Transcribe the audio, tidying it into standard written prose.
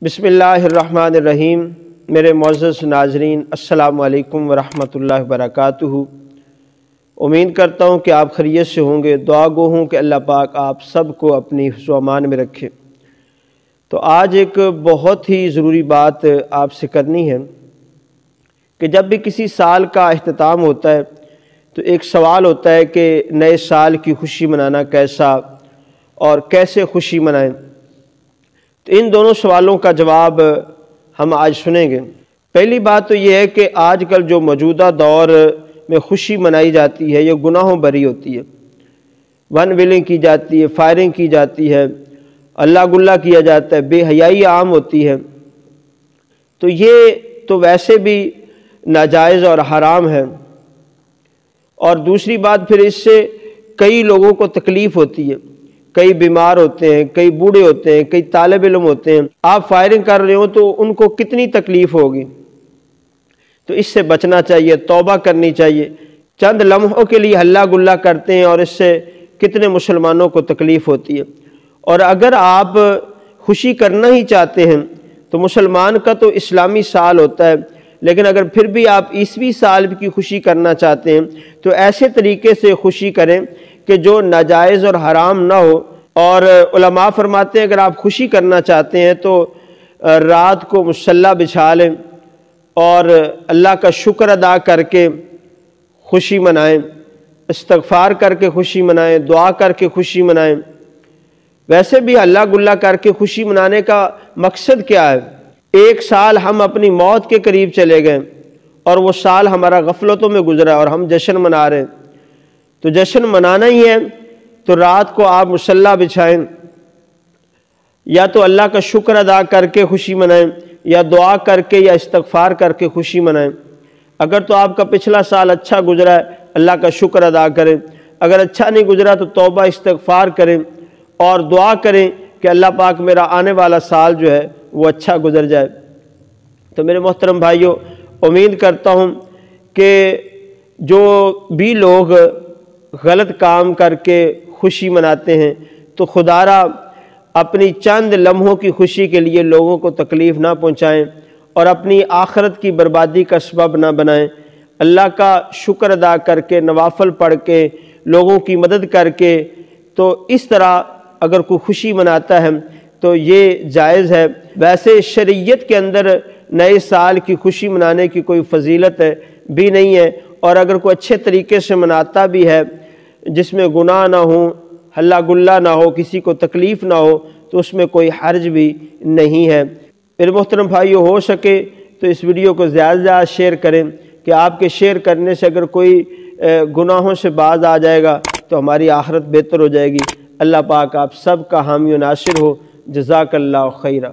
بسم الرحمن الرحیم۔ میرے معزز ناظرین، السلام علیکم ورحمۃ اللہ وبرکاتہ۔ امید کرتا ہوں کہ آپ خیریت سے ہوں گے۔ دعا گو ہوں کہ اللہ پاک آپ سب کو اپنی حفظ و امان میں رکھے۔ تو آج ایک بہت ہی ضروری بات آپ سے کرنی ہے کہ جب بھی کسی سال کا اختتام ہوتا ہے تو ایک سوال ہوتا ہے کہ نئے سال کی خوشی منانا کیسا اور کیسے خوشی منائیں۔ تو ان دونوں سوالوں کا جواب ہم آج سنیں گے۔ پہلی بات تو یہ ہے کہ آج کل جو موجودہ دور میں خوشی منائی جاتی ہے یہ گناہوں بری ہوتی ہے۔ ون ویلنگ کی جاتی ہے، فائرنگ کی جاتی ہے، اللہ گلہ کیا جاتا ہے، بے حیائی عام ہوتی ہے۔ تو یہ تو ویسے بھی ناجائز اور حرام ہے، اور دوسری بات پھر اس سے کئی لوگوں کو تکلیف ہوتی ہے، کئی بیمار ہوتے ہیں، کئی بوڑھے ہوتے ہیں، کئی طالب علم ہوتے ہیں۔ آپ فائرنگ کر رہے ہو تو ان کو کتنی تکلیف ہوگی۔ تو اس سے بچنا چاہیے، توبہ کرنی چاہیے۔ چند لمحوں کے لیے ہلا گلا کرتے ہیں اور اس سے کتنے مسلمانوں کو تکلیف ہوتی ہے۔ اور اگر آپ خوشی کرنا ہی چاہتے ہیں تو مسلمان کا تو اسلامی سال ہوتا ہے، لیکن اگر پھر بھی آپ عیسوی سال کی خوشی کرنا چاہتے ہیں تو ایسے طریقے سے خوشی کریں کہ جو ناجائز اور حرام نہ ہو۔ اور علماء فرماتے ہیں اگر آپ خوشی کرنا چاہتے ہیں تو رات کو مصلی بچھا لیں اور اللہ کا شکر ادا کر کے خوشی منائیں، استغفار کر کے خوشی منائیں، دعا کر کے خوشی منائیں۔ ویسے بھی اللہ گلہ کر کے خوشی منانے کا مقصد کیا ہے؟ ایک سال ہم اپنی موت کے قریب چلے گئے اور وہ سال ہمارا غفلتوں میں گزرا اور ہم جشن منا رہے ہیں۔ تو جشن منانا ہی ہے تو رات کو آپ مصلی بچھائیں، یا تو اللہ کا شکر ادا کر کے خوشی منائیں، یا دعا کر کے یا استغفار کر کے خوشی منائیں۔ اگر تو آپ کا پچھلا سال اچھا گزرا ہے اللہ کا شکر ادا کریں، اگر اچھا نہیں گزرا تو توبہ استغفار کریں اور دعا کریں کہ اللہ پاک میرا آنے والا سال جو ہے وہ اچھا گزر جائے۔ تو میرے محترم بھائیوں، امید کرتا ہوں کہ جو بھی لوگ غلط کام کر کے خوشی مناتے ہیں تو خدا را اپنی چند لمحوں کی خوشی کے لیے لوگوں کو تکلیف نہ پہنچائیں اور اپنی آخرت کی بربادی کا سبب نہ بنائیں۔ اللہ کا شکر ادا کر کے، نوافل پڑھ کے، لوگوں کی مدد کر کے، تو اس طرح اگر کوئی خوشی مناتا ہے تو یہ جائز ہے۔ ویسے شریعت کے اندر نئے سال کی خوشی منانے کی کوئی فضیلت بھی نہیں ہے، اور اگر کوئی اچھے طریقے سے مناتا بھی ہے جس میں گناہ نہ ہو، ہلا گلہ نہ ہو، کسی کو تکلیف نہ ہو، تو اس میں کوئی حرج بھی نہیں ہے۔ میرے محترم بھائیو، ہو سکے تو اس ویڈیو کو زیادہ سے زیادہ شیئر کریں کہ آپ کے شیئر کرنے سے اگر کوئی گناہوں سے باز آ جائے گا تو ہماری آخرت بہتر ہو جائے گی۔ اللہ پاک آپ سب کا حامی و ناصر ہو۔ جزاک اللہ خیرہ۔